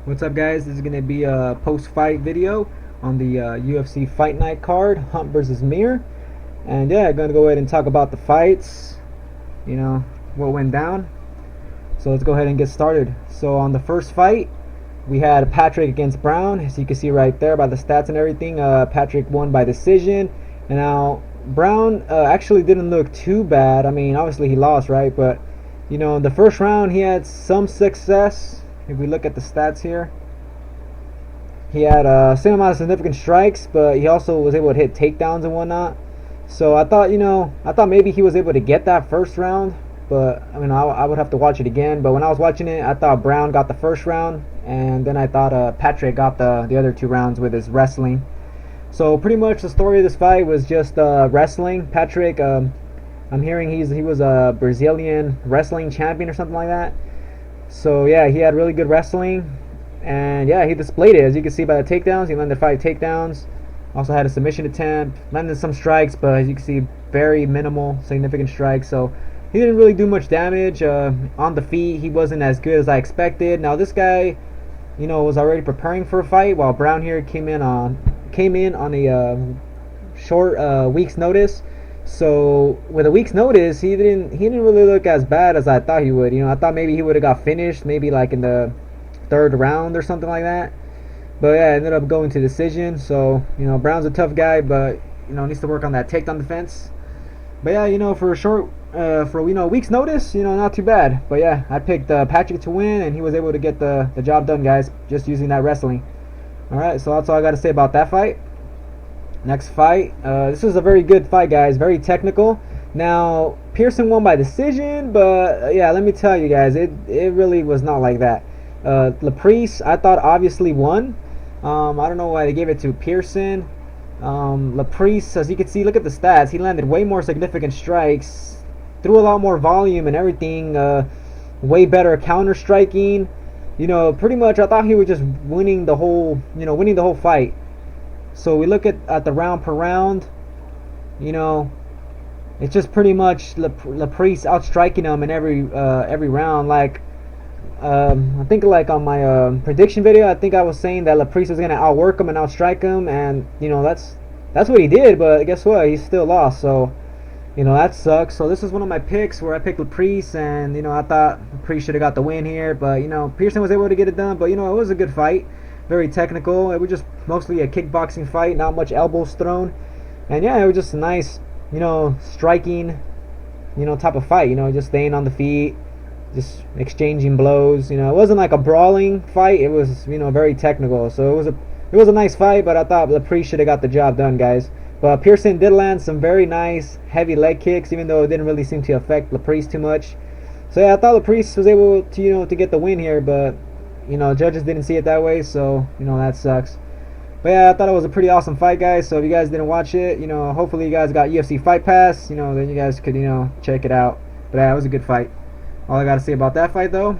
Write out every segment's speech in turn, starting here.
What's up, guys? This is going to be a post-fight video on the UFC Fight Night card, Hunt versus Mir. And yeah, I'm going to go ahead and talk about the fights, what went down. So let's go ahead and get started. So on the first fight, we had Patrick against Brown. As you can see right there by the stats and everything, Patrick won by decision. And now Brown actually didn't look too bad. I mean, obviously he lost, right? But, in the first round he had some success. If we look at the stats here, he had a same amount of significant strikes, but he also was able to hit takedowns and whatnot. So I thought maybe he was able to get that first round, but I mean, I would have to watch it again. But when I was watching it, I thought Brown got the first round, and then I thought Patrick got the other two rounds with his wrestling. So pretty much the story of this fight was just wrestling. Patrick, I'm hearing he was a Brazilian wrestling champion or something like that. So yeah, he had really good wrestling, and yeah, he displayed it. As you can see by the takedowns, he landed 5 takedowns. Also had a submission attempt, landed some strikes, but as you can see, very minimal significant strikes. So he didn't really do much damage. On the feet, he wasn't as good as I expected. Now this guy, was already preparing for a fight, while Brown here came in on a short week's notice. So with a week's notice, he didn't really look as bad as I thought he would. I thought maybe he would have got finished, maybe like in the 3rd round or something like that. But yeah, ended up going to decision. So Brown's a tough guy, but needs to work on that takedown defense. But yeah, for a short, for a week's notice, not too bad. But yeah, I picked Patrick to win, and he was able to get the job done, guys, just using that wrestling. All right, so that's all I got to say about that fight. Next fight. This was a very good fight, guys. Very technical. Now, Pearson won by decision, but yeah, let me tell you guys, it really was not like that. Laprise, I thought, obviously won. I don't know why they gave it to Pearson. Laprise, as you can see, look at the stats. He landed way more significant strikes, threw a lot more volume and everything. Way better counter striking. Pretty much, I thought he was just winning the whole fight. So we look at the round per round, it's just pretty much Laprise outstriking him in every round. Like, I think like on my prediction video, I think I was saying that Laprise was gonna outwork him and outstrike him, and that's what he did. But guess what? He still lost. So that sucks. So this is one of my picks where I picked Laprise, and I thought Laprise should have got the win here, but Pearson was able to get it done. But it was a good fight. Very technical. It was just mostly a kickboxing fight, not much elbows thrown, and yeah, it was just a nice, striking, type of fight. Just staying on the feet, just exchanging blows. It wasn't like a brawling fight. It was, very technical. So it was a nice fight, but I thought Laprise should have got the job done, guys. But Pearson did land some very nice heavy leg kicks, even though it didn't really seem to affect Laprise too much. So yeah, I thought Laprise was able to to get the win here, but judges didn't see it that way, so that sucks. But yeah, I thought it was a pretty awesome fight, guys. So if you guys didn't watch it, hopefully you guys got UFC Fight Pass, then you guys could check it out. But yeah, it was a good fight. All I gotta say about that fight, though.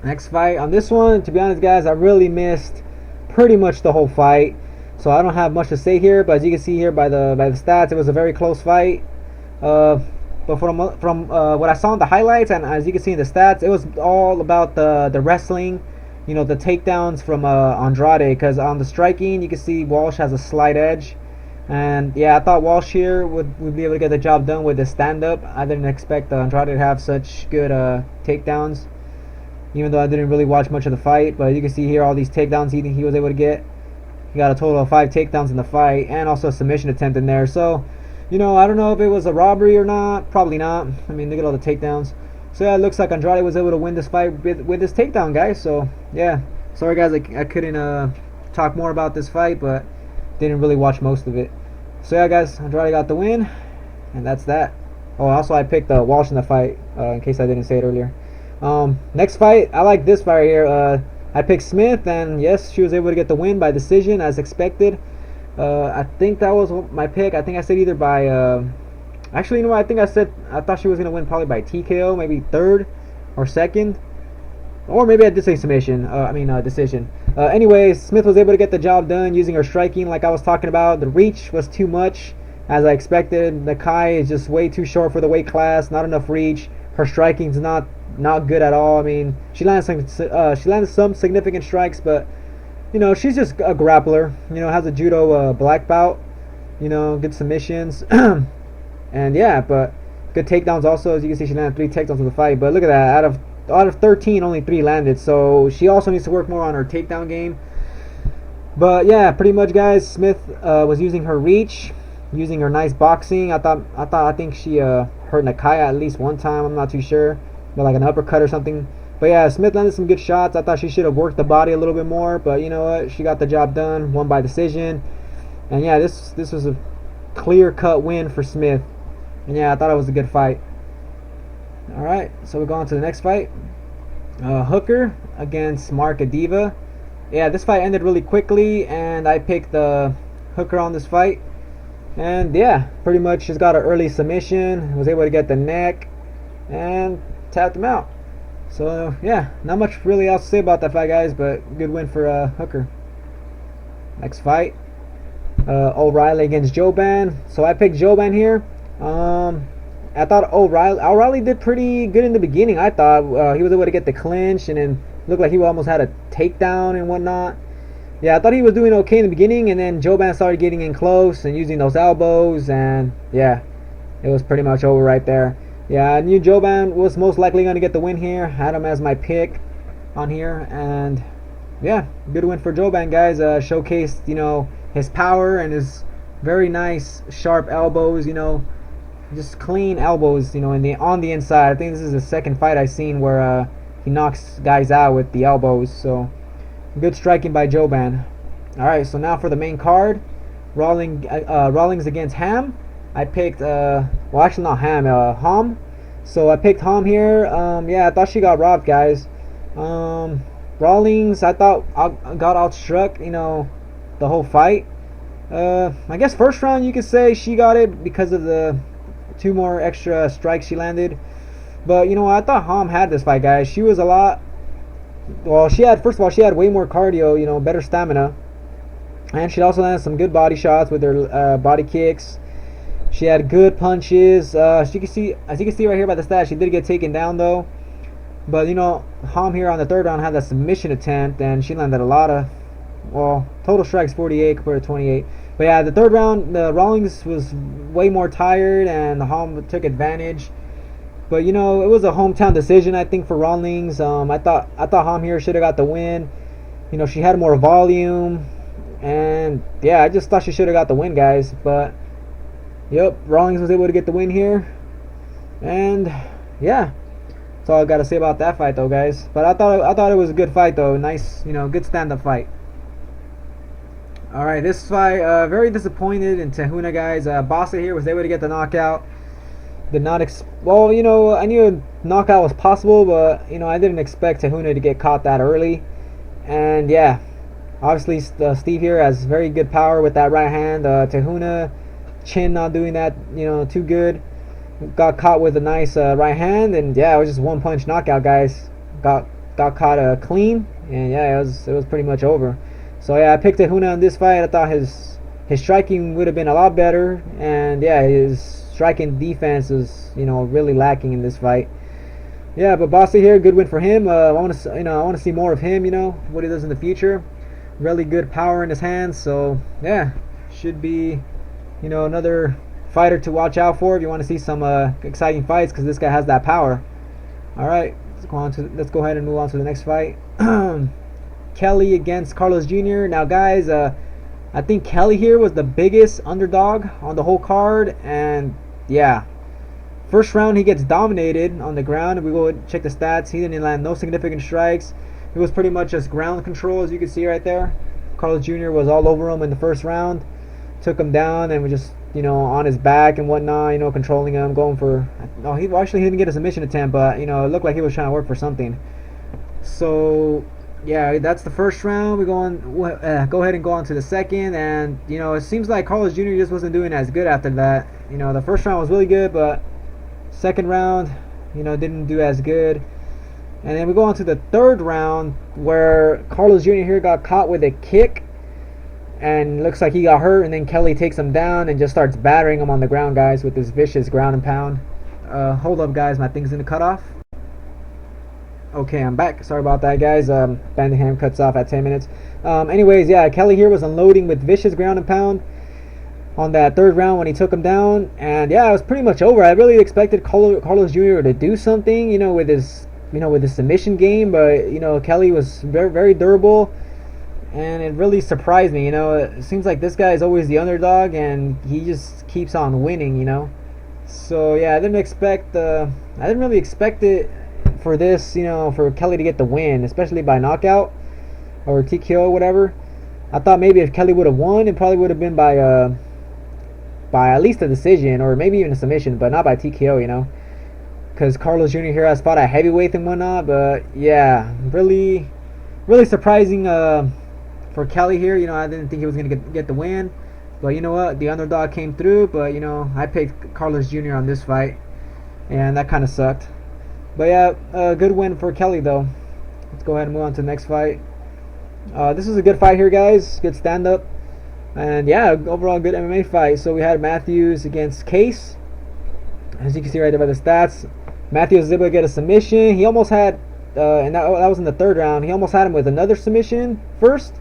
Next fight. On this one, to be honest, guys, I really missed pretty much the whole fight, so I don't have much to say here. But as you can see here by the stats, it was a very close fight. But from what I saw in the highlights, and as you can see in the stats, it was all about the wrestling, the takedowns from Andrade. Because on the striking, you can see Walsh has a slight edge, and yeah, I thought Walsh here would be able to get the job done with the stand-up. I didn't expect Andrade to have such good takedowns, even though I didn't really watch much of the fight. But you can see here all these takedowns he was able to get. He got a total of 5 takedowns in the fight, and also a submission attempt in there. So I don't know if it was a robbery or not. Probably not. I mean, look at all the takedowns. So yeah, it looks like Andrade was able to win this fight with this takedown, guys. So yeah, sorry guys, I couldn't talk more about this fight, but didn't really watch most of it. So yeah, guys, Andrade got the win, and that's that. Oh, also I picked Walsh in the fight, in case I didn't say it earlier. Next fight, I like this fight right here. I picked Smith, and yes, she was able to get the win by decision as expected. I think that was my pick. I think I said either by actually, I think I thought she was gonna win probably by TKO, maybe 3rd or 2nd, or maybe I did say submission. Decision. Anyways, Smith was able to get the job done using her striking, like I was talking about. The reach was too much, as I expected. The Kai is just way too short for the weight class. Not enough reach. Her striking's not not good at all. I mean, she landed some significant strikes, but you know, she's just a grappler. You know, has a judo black belt. You know, good submissions, and yeah, but good takedowns also. As you can see, she landed 3 takedowns in the fight. But look at that, out of 13, only 3 landed. So she also needs to work more on her takedown game. But yeah, pretty much, guys. Smith was using her reach, using her nice boxing. I think she hurt Nakaya at least one time. I'm not too sure, but like an uppercut or something. But yeah, Smith landed some good shots. I thought she should have worked the body a little bit more, but you know what? She got the job done. Won by decision. And yeah, this was a clear-cut win for Smith. And yeah, I thought it was a good fight. All right, so we're going to the next fight. Hooker against Mark Adiva. Yeah, this fight ended really quickly, and I picked Hooker on this fight. And yeah, pretty much just got an early submission. Was able to get the neck and tapped him out. So yeah, not much really else to say about that fight, guys, but good win for Hooker. Next fight. O'Reilly against jouban. So I picked jouban here. I thought O'Reilly did pretty good in the beginning. I thought he was able to get the clinch, and then looked like he almost had a takedown and whatnot. Yeah, I thought he was doing okay in the beginning, and then jouban started getting in close and using those elbows, and yeah, it was pretty much over right there. Yeah, I knew jouban was most likely going to get the win here. Had him as my pick on here, and yeah, good win for jouban, guys. Showcased, you know, his power and his very nice sharp elbows, you know, just clean elbows, you know, on the inside. I think this is the second fight I've seen where he knocks guys out with the elbows. So good striking by jouban. All right, so now for the main card, Rawlings against Ham. I picked well, actually not Ham, Ham. So I picked Ham here. Yeah, I thought she got robbed, guys. Rawlings, I thought got outstruck, you know, the whole fight. I guess first round you could say she got it because of the 2 more extra strikes she landed. But you know, I thought Ham had this fight, guys. She was a lot. Well, first of all, she had way more cardio, you know, better stamina, and she also landed some good body shots with her body kicks. She had good punches. As you can see right here by the stats, she did get taken down though. But you know, Ham here on the 3rd round had that submission attempt, and she landed a lot of, well, total strikes 48 compared to 28. But yeah, the 3rd round, the Rawlings was way more tired, and the Ham took advantage. But you know, it was a hometown decision, I think, for Rawlings. I thought Ham here should have got the win. You know, she had more volume, and yeah, I just thought she should have got the win, guys. But yep, Rawlings was able to get the win here, and yeah, that's all I got to say about that fight, though, guys. But I thought it was a good fight, though. Nice, you know, good stand-up fight. All right, this fight, very disappointed in Tahuna, guys. Bossa here was able to get the knockout. Did not well, you know, I knew a knockout was possible, but you know, I didn't expect Tahuna to get caught that early. And yeah, obviously Steve here has very good power with that right hand. Tahuna, chin not doing that, you know, too good. Got caught with a nice right hand, and yeah, it was just 1-punch knockout, guys. Got caught clean, and yeah, it was pretty much over. So yeah, I picked Tahuna in this fight. I thought his striking would have been a lot better, and yeah, his striking defense is, you know, really lacking in this fight. Yeah, but Bossa here, good win for him. I want to see more of him. You know what he does in the future. Really good power in his hands. So yeah, should be, you know, another fighter to watch out for if you want to see some exciting fights, because this guy has that power. All right, let's go ahead and move on to the next fight. Kelly against Carlos Jr. Now, guys, I think Kelly here was the biggest underdog on the whole card, and yeah, first round he gets dominated on the ground. If we go check the stats, he didn't land no significant strikes. It was pretty much just ground control, as you can see right there. Carlos Jr. was all over him in the first round, took him down, and was just, you know, on his back and whatnot, you know, controlling him, going for, no, he didn't get a submission attempt, but you know, it looked like he was trying to work for something. So yeah, that's the first round. We go ahead and go on to the second, and you know, it seems like Carlos Jr. just wasn't doing as good after that. You know, the first round was really good, but second round, you know, didn't do as good. And then we go on to the 3rd round, where Carlos Jr. here got caught with a kick, and looks like he got hurt, and then Kelly takes him down and just starts battering him on the ground, guys, with this vicious ground and pound. Hold up, guys, my thing's gonna cut off. Okay, I'm back. Sorry about that, guys. Banningham cuts off at 10 minutes. Anyways, yeah, Kelly here was unloading with vicious ground and pound on that third round when he took him down, and yeah, it was pretty much over. I really expected Carlos Jr. to do something, with his submission game, but Kelly was very, very durable, and it really surprised me. It seems like this guy is always the underdog, and he just keeps on winning. So yeah, I didn't really expect it for this, for Kelly to get the win, especially by knockout or TKO or whatever. I thought maybe if Kelly would have won, it probably would have been by at least a decision or maybe even a submission, but not by TKO, because Carlos Jr. here has fought at heavyweight and whatnot. But yeah, really, really surprising for Kelly here. I didn't think he was gonna get the win, but you know what? The underdog came through. But I picked Carlos Jr. on this fight, and that kind of sucked. But yeah, a good win for Kelly though. Let's go ahead and move on to the next fight. This is a good fight here, guys. Good stand up. And yeah, overall good MMA fight. So we had Matthews against Case. As you can see right there by the stats, Matthews was able to get a submission. He almost had, and that was in the third round. He almost had him with another submission first.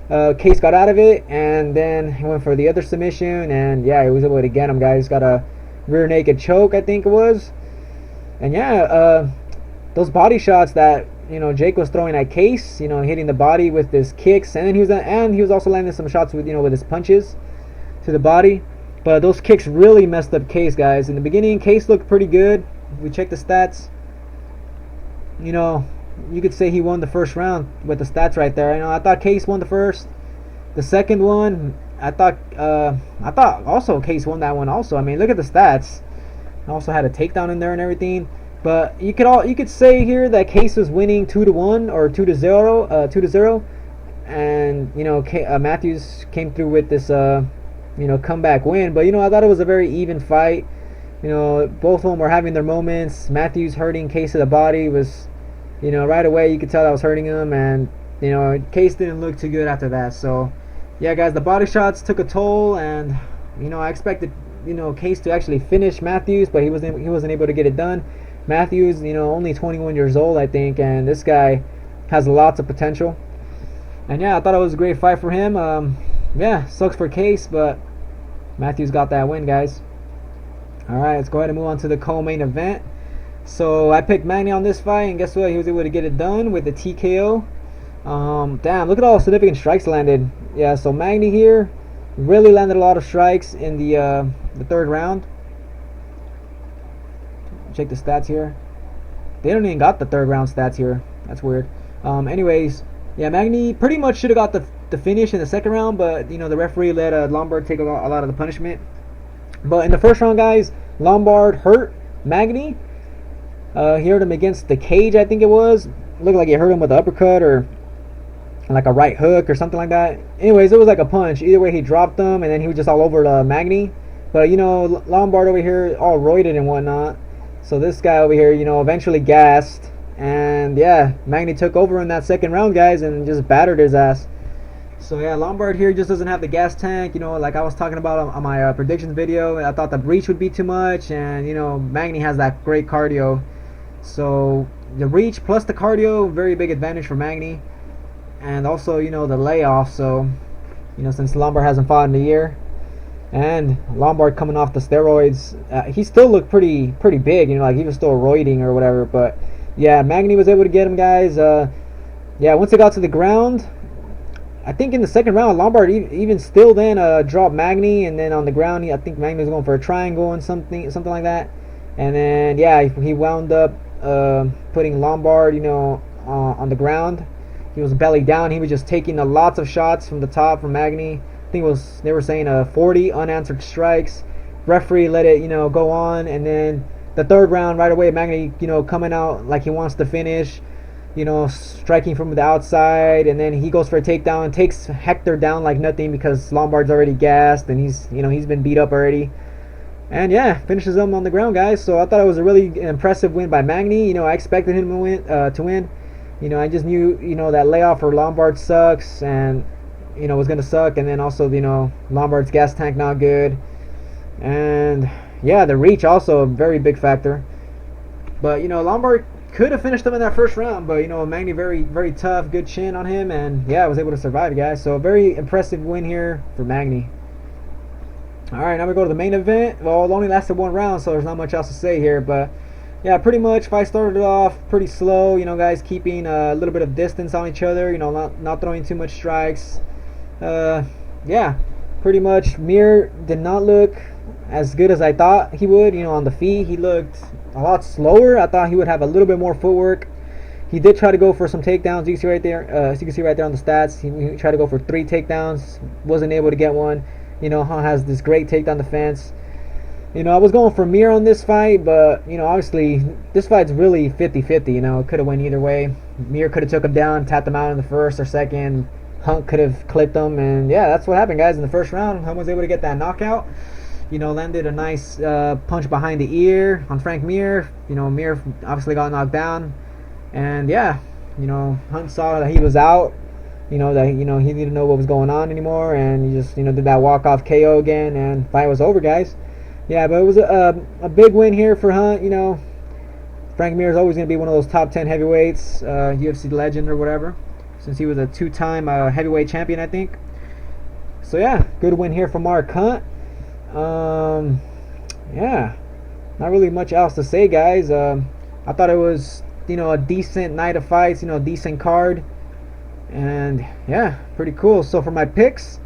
Case got out of it, and then he went for the other submission. And yeah, he was able to get him, guys. Got a rear naked choke, I think it was. And yeah, those body shots that Jake was throwing at Case, hitting the body with his kicks, and then he was also landing some shots with with his punches to the body. But those kicks really messed up Case, guys. In the beginning, Case looked pretty good. If we check the stats, you could say he won the first round with the stats right there. I thought Case won the first. The second one, I thought also Case won that one also. I mean, look at the stats. Also had a takedown in there and everything. But you could say here that Case was winning 2-1 or 2-0, and Matthews came through with this comeback win. But I thought it was a very even fight. Both of them were having their moments. Matthews hurting Case to the body was, right away you could tell that was hurting him, and Case didn't look too good after that. So yeah, guys, the body shots took a toll, and I expected Case to actually finish Matthews, but he wasn't able to get it done. Matthews, only 21 years old, I think, and this guy has lots of potential. And yeah, I thought it was a great fight for him. Yeah, sucks for Case, but Matthews got that win, guys. Alright, let's go ahead and move on to the co-main event. So I picked Magny on this fight, and guess what? He was able to get it done with the TKO. Damn, look at all the significant strikes landed. Yeah, so Magny here really landed a lot of strikes in the third round. Check the stats here. They don't even got the third round stats here. That's weird. Anyways, yeah, Magny pretty much should have got the finish in the second round, but the referee let Lombard take a lot of the punishment. But in the first round, guys, Lombard hurt Magny. He hurt him against the cage, I think it was. Looked like he hurt him with an uppercut or like a right hook or something like that. Anyways, it was like a punch. Either way, he dropped him, and then he was just all over Magny. But Lombard over here all roided and whatnot. So this guy over here, eventually gassed, and yeah, Magny took over in that second round, guys, and just battered his ass. So yeah, Lombard here just doesn't have the gas tank, like I was talking about on my predictions video. I thought the reach would be too much, and Magny has that great cardio. So the reach plus the cardio, very big advantage for Magny, and also the layoff. So since Lombard hasn't fought in a year, and Lombard coming off the steroids, he still looked pretty big, like he was still roiding or whatever. But yeah, Magny was able to get him, guys. Yeah, once it got to the ground, I think in the second round, Lombard even still then dropped Magny, and then on the ground, I think Magny was going for a triangle and something like that. And then yeah, he wound up putting Lombard, on the ground. He was belly down. He was just taking lots of shots from the top from Magny. I think they were saying 40 unanswered strikes. Referee let it go on, and then the third round right away, Magny coming out like he wants to finish, striking from the outside, and then he goes for a takedown, takes Hector down like nothing because Lombard's already gassed and he's been beat up already. And yeah, finishes him on the ground, guys. So I thought it was a really impressive win by Magny. I expected him to win. I just knew that layoff for Lombard sucks, and was gonna suck, and then also Lombard's gas tank not good, and yeah, the reach also a very big factor. But Lombard Could have finished him in that first round, but you know, Magny very tough, good chin on him, and yeah, I was able to survive, guys. So a very impressive win here for Magny. All right, now we go to the main event. Well, it only lasted 1 round, so there's not much else to say here, but yeah, pretty much fight started off pretty slow. You know, guys keeping a little bit of distance on each other. You know, not throwing too much strikes. Yeah, pretty much. Mir did not look as good as I thought he would. You know, on the feet, he looked a lot slower. I thought he would have a little bit more footwork. He did try to go for some takedowns. You can see right there. You can see right there on the stats. He tried to go for 3 takedowns. Wasn't able to get one. You know, has this great takedown defense. You know, I was going for Mir on this fight, but you know, obviously this fight's really 50-50. You know, it could have went either way. Mir could have took him down, tapped him out in the first or second. Hunt could have clipped him, and yeah, that's what happened, guys. In the first round, Hunt was able to get that knockout. You know, landed a nice punch behind the ear on Frank Mir. You know, Mir obviously got knocked down, and yeah, you know, Hunt saw that he was out. You know, that he didn't know what was going on anymore, and he just, you know, did that walk-off KO again, and fight was over, guys. Yeah, but it was a big win here for Hunt. You know, Frank Mir is always going to be one of those top 10 heavyweights, UFC legend or whatever, since he was a 2-time heavyweight champion, I think. So yeah, good win here for Mark Hunt. Yeah, not really much else to say, guys. I thought it was, you know, a decent night of fights, you know, a decent card, and yeah, pretty cool. So for my picks,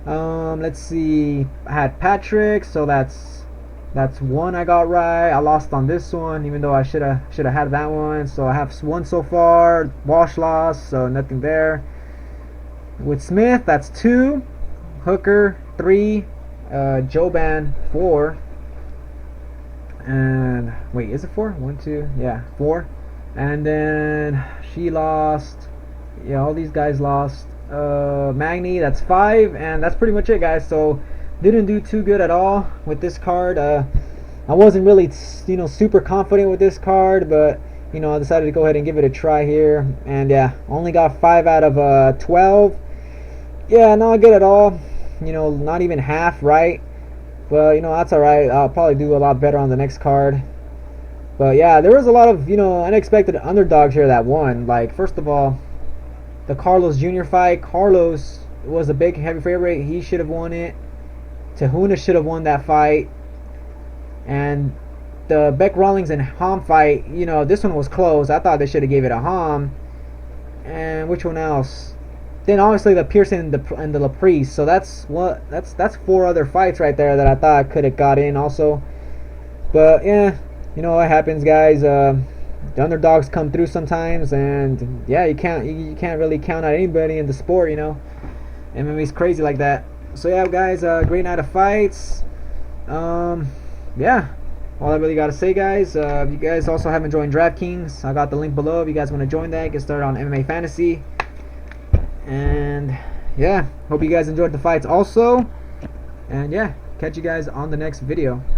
let's see, I had Patrick, so that's one I got right. I lost on this one, even though I should have had that one. So I have 1 so far. Walsh lost, so nothing there. With Smith, that's 2. Hooker 3. Jouban 4. And wait, is it 4? 1, 2, yeah, 4. And then she lost. Yeah, all these guys lost. Magny, that's 5, and that's pretty much it, guys. So didn't do too good at all with this card. I wasn't really, you know, super confident with this card, but you know, I decided to go ahead and give it a try here, and yeah, only got 5 out of 12. Yeah, not good at all. You know, not even half right, but you know, that's all right. I'll probably do a lot better on the next card. But yeah, there was a lot of, you know, unexpected underdogs here that won. Like, first of all, the Carlos Jr. fight. Carlos was a big heavy favorite. He should have won it. Tahuna should have won that fight. And the Beck Rawlings and Ham fight, you know, this one was close. I thought they should have gave it a Ham. And which one else? Then obviously the Pearson and the laprise. So that's 4 other fights right there that I thought could have got in also. But yeah, you know what happens, guys. The underdogs come through sometimes, and yeah, you can't really count out anybody in the sport. You know, MMA's crazy like that. So yeah, guys, great night of fights. Yeah, all I really gotta say, guys. If you guys also haven't joined DraftKings, I got the link below. If you guys want to join that, get started on MMA fantasy. And yeah, hope you guys enjoyed the fights also. And yeah, catch you guys on the next video.